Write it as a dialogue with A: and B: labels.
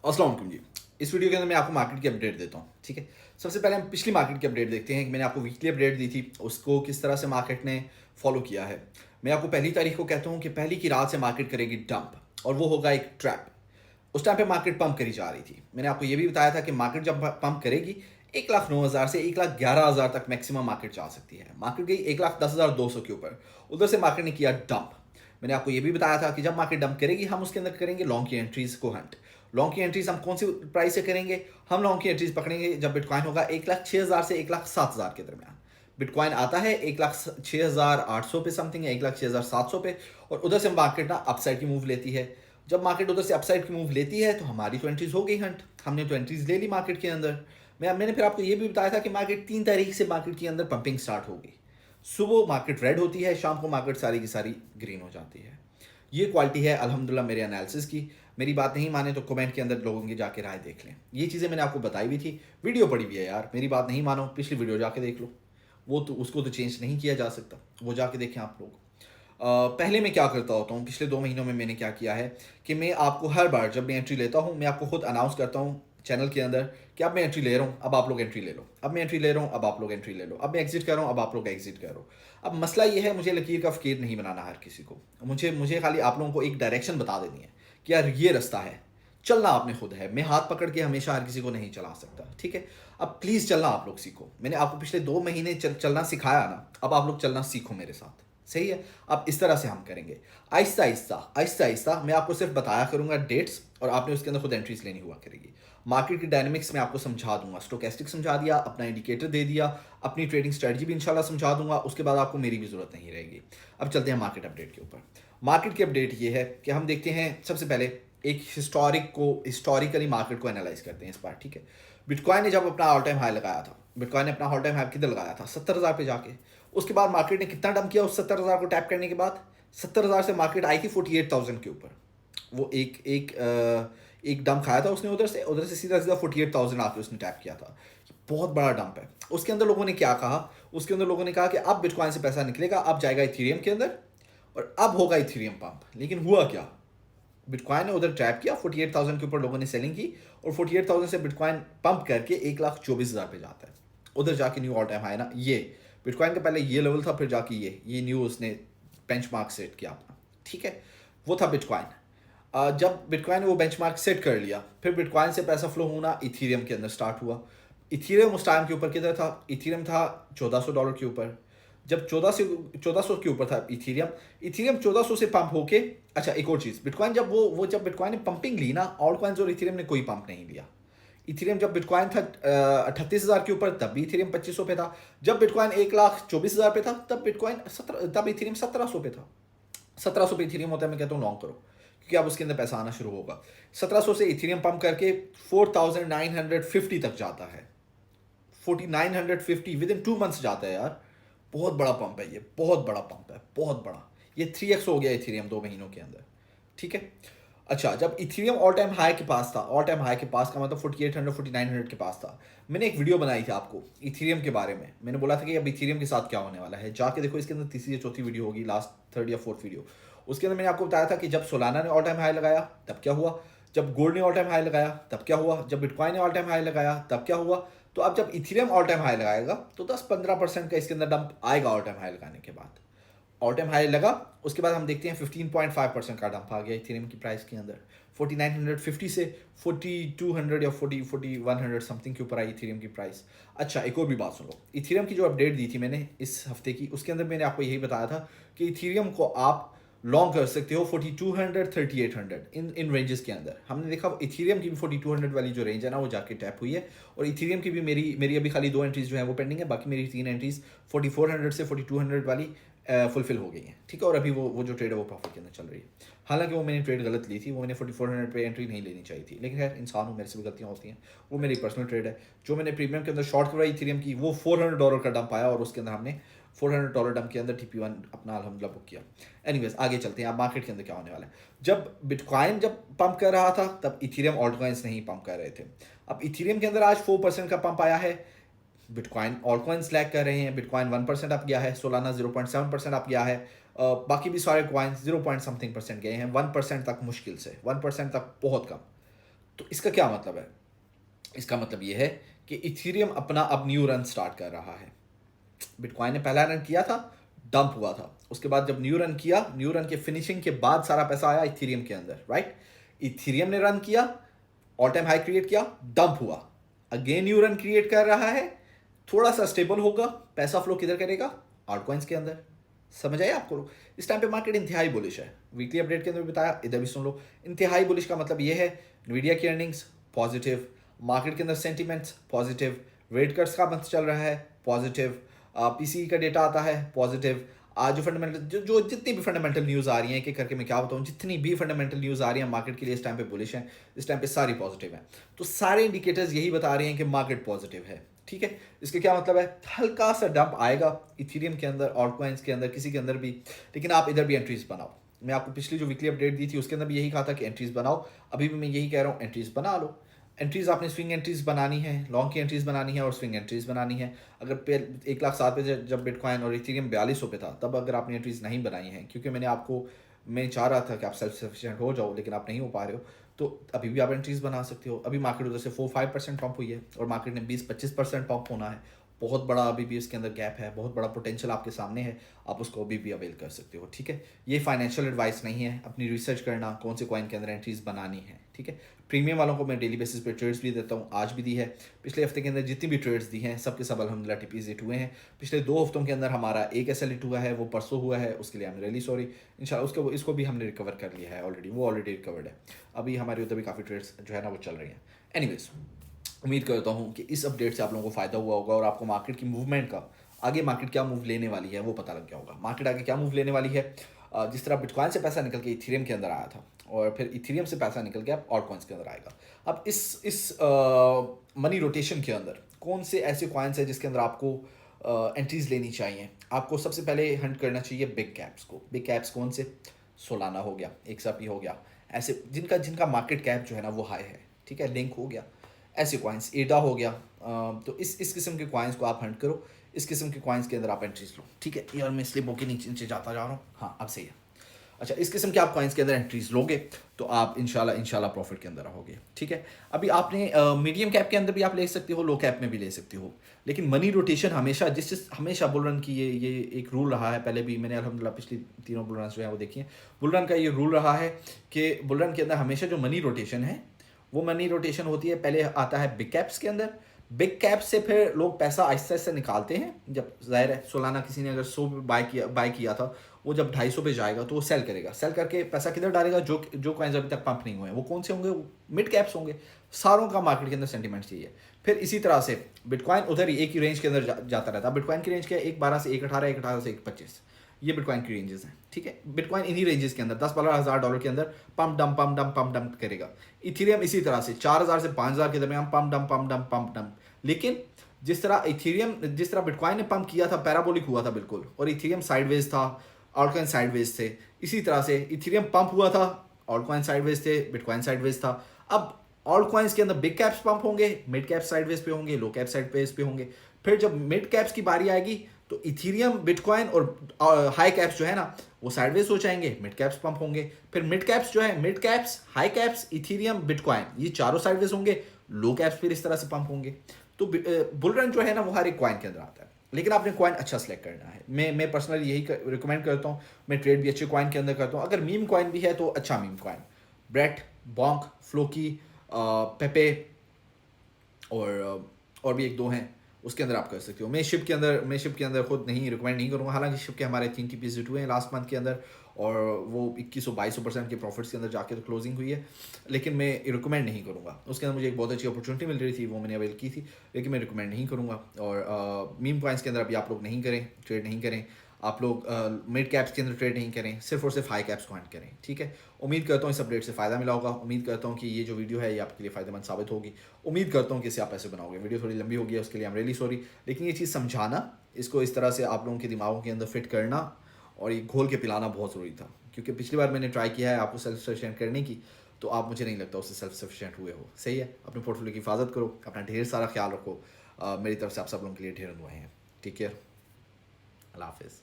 A: अस्सलाम वालेकुम जी। इस वीडियो के अंदर मैं आपको मार्केट की अपडेट देता हूँ, ठीक है। सबसे पहले हम पिछली मार्केट की अपडेट देखते हैं कि मैंने आपको वीकली अपडेट दी थी, उसको किस तरह से मार्केट ने फॉलो किया है। मैं आपको पहली तारीख को कहता हूँ कि पहली की रात से मार्केट करेगी डंप और वो होगा एक ट्रैप। उस टाइम पे मार्केट पंप करी जा रही थी। मैंने आपको ये भी बताया था कि मार्केट जब पंप करेगी 1,09,000 से 1,11,000 तक मैक्सिमम मार्केट जा सकती है। मार्केट गई 1,10,200 के ऊपर, उधर से मार्केट ने किया डंप। मैंने आपको ये भी बताया था कि जब मार्केट डंप करेगी हम उसके अंदर करेंगे लॉन्ग की एंट्रीज को हंट। लॉन्ग की एंट्रीज हम कौन सी प्राइस से करेंगे? हम लॉन्ग की एंट्रीज पकड़ेंगे जब बिटकॉइन होगा 1,06,000 से 1,07,000 के दरमियान। बिटकॉइन आता है 1,06,800 पे समथिंग, या 1,06,700 पे, और उधर से मार्केट ना अपसाइड की मूव लेती है। जब मार्केट उधर से अपसाइड की मूव लेती है तो हमारी तो एंट्रीज हो गई हंट, हमने तो एंट्रीज ले ली मार्केट के अंदर। मैंने फिर आपको ये भी बताया था कि मार्केट 3 तारीख से मार्केट के अंदर पंपिंग स्टार्ट होगी। सुबह मार्केट रेड होती है, शाम को मार्केट सारी की सारी ग्रीन हो जाती है। ये क्वालिटी है अल्हम्दुलिल्लाह मेरे एनालिसिस की। मेरी बात नहीं माने तो कमेंट के अंदर लोगों की जाके राय देख लें। ये चीज़ें मैंने आपको बताई भी थी, वीडियो पड़ी हुई है यार। मेरी बात नहीं मानो, पिछली वीडियो जाके देख लो। वो तो उसको तो चेंज नहीं किया जा सकता, वो जाके देखें आप लोग। पहले मैं क्या करता होता हूँ, पिछले 2 महीनों में मैंने क्या किया है कि मैं आपको हर बार जब मैं एंट्री लेता हूँ मैं आपको खुद अनाउंस करता हूँ चैनल के अंदर कि अब मैं एंट्री ले रहा हूँ, अब आप लोग एंट्री ले लो। अब मैं एंट्री ले रहा हूँ, अब आप लोग एंट्री ले लो। अब मैं एग्जिट कर रहा हूँ, अब आप लोग एग्जिट करो। अब मसला ये है, मुझे लकीर का फ़कीर नहीं बनाना हर किसी को। मुझे मुझे खाली आप लोगों को एक डायरेक्शन बता देनी है कि यार ये रास्ता है, चलना आपने खुद है। मैं हाथ पकड़ के हमेशा हर किसी को नहीं चला सकता, ठीक है। अब प्लीज़ चलना आप लोग सीखो। मैंने आपको पिछले 2 महीने चलना सिखाया ना, अब आप लोग चलना सीखो मेरे साथ, सही है। अब इस तरह से हम करेंगे, आहिस्ता आहिस्ता आहिस्ता आहिस्ता। मैं आपको सिर्फ बताया करूंगा डेट्स, और आपने उसके अंदर खुद एंट्रीज लेनी हुआ करेगी। मार्केट की डायनेमिक्स में आपको समझा दूंगा, स्टोकेस्टिक समझा दिया, अपना इंडिकेटर दे दिया, अपनी ट्रेडिंग स्ट्रेटजी भी इंशाल्लाह समझा दूंगा। उसके बाद आपको मेरी भी ज़रूरत नहीं रहेगी। अब चलते हैं मार्केट अपडेट के ऊपर। मार्केट की अपडेट ये है कि हम देखते हैं सबसे पहले एक हिस्टोरिकली मार्केट को एनालाइज करते हैं इस बार, ठीक है। बिटकॉइन ने जब अपना ऑल टाइम हाई लगाया था, बिटकॉइन ने अपना ऑल टाइम हाई किधर लगाया था? 70,000 पे जाके। उसके बाद मार्केट ने कितना डंप किया उस 70,000 को टैप करने के बाद? 70,000 से मार्केट आई थी 48,000 के ऊपर। वो एक डंप खाया था उसने, उधर से सीधा सीधा 48,000 आके उसने टैप किया था। बहुत बड़ा डंप है। उसके अंदर लोगों ने क्या कहा? उसके अंदर लोगों ने कहा कि अब बिटकॉइन से पैसा निकलेगा, अब जाएगा इथीरियम के अंदर, और अब होगा इथीरियम पंप। लेकिन हुआ क्या? बिटकॉइन ने उधर ट्रैप किया, 48,000 के ऊपर लोगों ने सेलिंग की, और 48,000 से बिटकॉइन पंप करके 1,24,000 पे जाता है। उधर जाके न्यू ऑल टाइम हाई ना, ये बिटकॉइन का पहले ये लेवल था, फिर जाके ये न्यू उसने बेंचमार्क सेट किया अपना, ठीक है। वो था बिटकॉइन। जब बिटकॉइन ने वो बेंचमार्क सेट कर लिया, फिर बिटकॉइन से पैसा फ्लो होना इथीरियम के अंदर स्टार्ट हुआ। इथीरियम उस टाइम के ऊपर किधर था? इथीरियम था $1,400 के ऊपर। जब 1400 के ऊपर था इथीरियम, इथीरियम 1400 से पंप होके, अच्छा एक और चीज़, बिटकॉइन जब बिटकॉइन ने पंपिंग ली ना, ऑल कॉइन्स और इथीरियम ने कोई पंप नहीं लिया। इथीरियम जब बिटकॉइन था 38,000 के ऊपर, तब भी इथीरियम 2,500 पे था। जब बिटकॉइन 1,24,000 पे था, तब इथीरियम 1,700 पे था। 1,700 पे इथीरियम होता है, मैं कहता हूँ लॉन्ग करो, क्योंकि अब उसके अंदर पैसा आना शुरू होगा। 1,700 से इथीरियम पंप करके 4,950 तक जाता है। 4,950 विद इन 2 मंथ्स जाता है यार। बहुत बड़ा पंप है ये, बहुत बड़ा पंप है, बहुत बड़ा। ये 3x हो गया इथीरियम 2 महीनों के अंदर, ठीक है। अच्छा, जब इथीरियम ऑल टाइम हाई के पास था, ऑल टाइम हाई के पास का मतलब 4,800 4,900 के पास था, मैंने एक वीडियो बनाई थी आपको इथीरियम के बारे में। मैंने बोला था कि अब इथीरियम के साथ क्या होने वाला है, जाके देखो, इसके अंदर तीसरी या चौथी वीडियो होगी, लास्ट 3rd या 4th वीडियो। उसके अंदर मैंने आपको बताया था कि जब सोलाना ने ऑल टाइम हाई लगाया तब क्या हुआ, जब गोल्ड ने ऑल टाइम हाई लगाया तब क्या हुआ, जब बिटकॉइन ने ऑल टाइम हाई लगाया तब क्या हुआ। तो अब जब इथीरियम ऑल टाइम हाई लगाएगा तो 10-15% का इसके अंदर डंप आएगा ऑल टाइम हाई लगाने के बाद। ऑल टाइम हाई लगा, उसके बाद हम देखते हैं 15.5% का डंप आ गया इथेरियम की प्राइस के अंदर। 4,950 से 4,200 या 4,100 समथिंग के ऊपर आई इथेरियम की प्राइस। अच्छा, एक और भी बात सुन लो, इथेरियम की जो अपडेट दी थी मैंने इस हफ्ते की, उसके अंदर मैंने आपको यही बताया था कि इथेरियम को आप लॉन्ग कर सकते हो 4,200 3,800 इन रेंजेस के अंदर। हमने देखा इथेरियम की भी 4,200 वाली जो रेंज है ना, वो जाके टैप हुई है। और इथेरियम की भी मेरी अभी खाली 2 एंट्रीज जो है वो पेंडिंग है, बाकी मेरी 3 एंट्रीज 4,400 से 4,200 वाली फुलफिल हो गई है, ठीक है। और अभी वो जो ट्रेड है वो प्रॉफिट के अंदर चल रही है। हालांकि वो मैंने ट्रेड गलत ली थी, वो मैंने 4,400 पे एंट्री नहीं लेनी चाहिए थी, लेकिन खैर इंसान हूँ, मेरे से भी गलतियाँ होती हैं। वो मेरी पर्सनल ट्रेड है। जो मैंने प्रीमियम के अंदर शॉर्ट करवाई इथेरियम की, वो $400 का डंप आया, और उसके अंदर हमने $400 डंप के अंदर TP1 अपना अल्हम्दुलिल्लाह बुक किया। एनीवेज, आगे चलते हैं। अब मार्केट के अंदर क्या होने वाला है, जब बिटकॉइन जब पंप कर रहा था तब इथेरियम ऑल्ट कॉइन्स नहीं पंप कर रहे थे। अब इथेरियम के अंदर आज 4% का पंप आया है, बिटकॉइन ऑल्ट कॉइन्स लैग कर रहे हैं। बिटकॉइन 1% अप गया है, सोलाना 0.7% अप गया है, बाकी भी सारे कॉइन्स 0 पॉइंट समथिंग परसेंट गए हैं। 1% तक मुश्किल से, 1% तक बहुत कम। तो इसका क्या मतलब है? इसका मतलब ये है कि इथेरियम अपना अब न्यू रन स्टार्ट कर रहा है। बिटकॉइन ने पहला रन किया था, डंप हुआ था। उसके बाद जब न्यू रन किया, न्यू रन के फिनिशिंग के बाद सारा पैसा आया इथेरियम के अंदर, राइट? इथेरियम ने रन किया, ऑल टाइम हाई क्रिएट किया, डंप हुआ, अगेन न्यू रन क्रिएट कर रहा है, थोड़ा सा स्टेबल होगा, पैसा फ्लो किधर करेगा? आल्ट कॉइन्स के अंदर। समझ आया आपको? इस टाइम पे मार्केट इंतहाई बुलिश है। वीकली अपडेट के अंदर भी बताया, इधर भी सुन लो। इंतहाई बुलिश का मतलब ये है, न्वीडिया की अर्निंग्स पॉजिटिव, मार्केट के अंदर सेंटिमेंट्स पॉजिटिव, रेट कट्स का मंथ चल रहा है पॉजिटिव, पीसीई का डेटा आता है पॉजिटिव। आज जो फंडामेंटल जो जितनी भी फंडामेंटल न्यूज़ आ रही हैं, कि करके मैं क्या बताऊँ, जितनी भी फंडामेंटल न्यूज़ आ रही हैं मार्केट के लिए इस टाइम पे बुलिश हैं, इस टाइम पे सारी पॉजिटिव हैं। तो सारे इंडिकेटर्स यही बता रहे हैं कि मार्केट पॉजिटिव है, ठीक है? इसके क्या मतलब है? हल्का सा डंप आएगा इथेरियम के अंदर, ऑल्ट कॉइन्स के अंदर, किसी के अंदर भी, लेकिन आप इधर भी एंट्रीज बनाओ। मैं आपको पिछली जो वीकली अपडेट दी थी उसके अंदर भी यही कहा था कि एंट्रीज बनाओ। अभी भी मैं यही कह रहा हूँ, एंट्रीज बना लो। एंट्रीज आपने स्विंग एंट्रीज बनानी है, लॉन्ग की एंट्रीज बनानी है और स्विंग एंट्रीज बनानी है। अगर 1,07,000 पे जब बिटकॉइन और इथेरियम 4200 पे था, तब अगर आपने एंट्रीज नहीं बनाई हैं, क्योंकि मैं चाह रहा था कि आप सेल्फ सफिशिएंट हो जाओ, लेकिन आप नहीं हो पा रहे हो, तो अभी भी आप एंट्रीज बना सकते हो। अभी मार्केट उधर से 4-5% पंप हुई है और मार्केट ने 20-25% पंप होना है। बहुत बड़ा अभी भी इसके अंदर गैप है, बहुत बड़ा पोटेंशियल आपके सामने है, आप उसको अभी भी अवेल कर सकते हो, ठीक है? ये फाइनेंशियल एडवाइस नहीं है, अपनी रिसर्च करना कौन से कॉइन के अंदर एंट्रीज बनानी है, ठीक है? प्रीमियम वालों को मैं डेली बेसिस पे ट्रेड्स भी देता हूँ, आज भी दी है। पिछले हफ्ते के अंदर जितनी भी ट्रेड्स दी हैं सबके सब अल्हम्दुलिल्लाह टीपीज हिट हुए हैं। पिछले 2 हफ्तों के अंदर हमारा एक एसएल हिट हुआ है, वो परसों हुआ है, उसके लिए आई एम रियली सॉरी। इंशाल्लाह उसको इसको भी हमने रिकवर कर लिया है ऑलरेडी, वो ऑलरेडी रिकवर्ड है। अभी हमारे उधर भी काफ़ी ट्रेड्स जो है ना वो चल रही हैं। एनीवेज, उम्मीद करता हूँ कि इस अपडेट से आप लोगों को फ़ायदा हुआ होगा और आपको मार्केट की मूवमेंट का, आगे मार्केट क्या मूव लेने वाली है वो पता लग गया होगा। मार्केट आगे क्या मूव लेने वाली है, जिस तरह बिटकॉइन से पैसा निकल के इथेरियम के अंदर आया था और फिर इथेरियम से पैसा निकल के अब ऑल्ट कॉइन्स के अंदर आएगा। अब इस मनी रोटेशन के अंदर कौन से ऐसे कॉइन्स है जिसके अंदर आपको एंट्रीज लेनी चाहिए? आपको सबसे पहले हंट करना चाहिए बिग कैप्स को। बिग कैप्स कौन से? सोलाना हो गया, एक्सआरपी हो गया, ऐसे जिनका जिनका मार्केट कैप जो है ना वो हाई है, ठीक है? लिंक हो गया, ऐसे कॉइन्स, एडा हो गया। तो इस किस्म के कॉइन्स को आप हंट करो, इस किस्म के कॉइन्स के अंदर आप एंट्रीज लो, ठीक है? यार मैं स्लिप होकर नीचे नीचे जाता जा रहा हूँ, हाँ अब सही है। अच्छा, इस किस्म के आप कॉइन्स के अंदर एंट्रीज लोगे तो आप इंशाल्लाह प्रॉफिट के अंदर रहोगे, ठीक है? अभी आपने मीडियम कैप के अंदर भी आप ले सकते हो, लो कैप में भी ले सकते हो, लेकिन मनी रोटेशन हमेशा हमेशा बुल रन की ये एक रूल रहा है। पहले भी मैंने अल्हम्दुलिल्लाह पिछली तीनों बुल रन जो है वो देखी है। बुल रन का ये रूल रहा है कि बुल रन के अंदर हमेशा जो मनी रोटेशन है वो मनी रोटेशन होती है, पहले आता है बिग कैप्स के अंदर। बिग कैप से फिर लोग पैसा आहिस्ता आहिस्ता निकालते हैं। जब जाहिर है सोलाना किसी ने अगर 100 बाय किया था, वो जब 250 पे जाएगा तो वो सेल करेगा, सेल करके पैसा किधर डालेगा? जो कॉइन्स अभी तक पंप नहीं हुए हैं वो कौन से होंगे? मिड कैप्स होंगे। सारों का मार्केट के अंदर सेंटीमेंट चाहिए। फिर इसी तरह से बिटकॉइन उधर ही एक ही रेंज के अंदर जाता रहता है। बिटकॉइन की रेंज क्या है? 1,12 से 1,18, 1,18 से 1,25, ये बिटकॉइन की रेंजेस हैं, ठीक है? बिटकॉइन इन्हीं रेंजेस के अंदर 10-12 हज़ार डॉलर के अंदर पम्प डंप करेगा। इथेरियम इसी तरह से 4,000 से 5,000 के दरमियान पम्प डंप। लेकिन जिस तरह बिटकॉइन ने पंप किया था, पैराबोलिक हुआ था बिल्कुल, और इथेरियम साइडवेज था, ऑल्टकॉइन साइडवेज थे। इसी तरह से इथेरियम पंप हुआ था, ऑल्टकॉइन साइडवेज थे, बिटकॉइन साइडवेज था। अब ऑल्ट कॉइन्स के अंदर बिग कैप्स पंप होंगे, मिड कैप साइडवेज पे होंगे, लो कैप साइडवेज पे होंगे। फिर जब मिड कैप्स की बारी आएगी तो इथेरियम, बिटकॉइन और हाई कैप्स जो है ना वो साइडवेज हो जाएंगे, मिड कैप्स पंप होंगे। फिर मिड कैप्स जो है, mid caps, high caps, Ethereum, bitcoin, ये चारों साइडवेज होंगे। लो कैप्स फिर इस तरह से पंप होंगे। तो बुल रन जो है ना वो हर एक कॉइन के अंदर आता है, लेकिन आपने कॉइन अच्छा सेलेक्ट करना है। मैं पर्सनली यही रिकमेंड करता हूँ। मैं ट्रेड भी अच्छे कॉइन के अंदर करता हूँ। अगर मीम कॉइन भी है तो अच्छा मीम कॉइन, ब्रेट, बॉन्क, फ्लोकी, पेपे और भी एक दो हैं, उसके अंदर आप कर सकते हो। मैं शिप के अंदर खुद नहीं रिकमेंड नहीं करूँगा। हालांकि शिप के हमारे 3 टीपीज हिट हुए हैं लास्ट मंथ के अंदर और वो 2100-2200% के प्रॉफिट्स के अंदर जाके तो क्लोजिंग हुई है, लेकिन मैं रिकमेंड नहीं करूँगा। उसके अंदर मुझे एक बहुत अच्छी अपॉर्चुनिटी मिल रही थी, वो मैंने अवेल की थी, लेकिन मैं रिकमेंड नहीं करूँगा। और मीम कॉइन्स के अंदर अभी आप लोग नहीं करें, ट्रेड नहीं करें। आप लोग मिड कैप्स के अंदर ट्रेड नहीं करें, सिर्फ और सिर्फ हाई कैप्स को हंट करें, ठीक है? उम्मीद करता हूँ इस अपडेट से फ़ायदा मिला होगा। उम्मीद करता हूँ कि ये जो वीडियो है ये आपके लिए फ़ायदेमंद साबित होगी। उम्मीद करता हूँ कि इससे आप पैसे बनाओगे। वीडियो थोड़ी लंबी हो गई है, उसके लिए आई एम रियली सॉरी, लेकिन ये चीज़ समझाना, इसको इस तरह से आप लोगों के दिमागों के अंदर फिट करना और ये घोल के पिलाना बहुत ज़रूरी था, क्योंकि पिछली बार मैंने ट्राई किया है आपको सेल्फ सफिशिएंट करने की, तो आप मुझे नहीं लगता उससे सेल्फ सफिशिएंट हुए हो। सही है, अपने पोर्टफोलियो की हिफाजत करो, अपना ढेर सारा ख्याल रखो। मेरी तरफ से आप सब लोगों के लिए ढेर दुआएं हैं। टेक केयर, अल्लाह हाफिज़।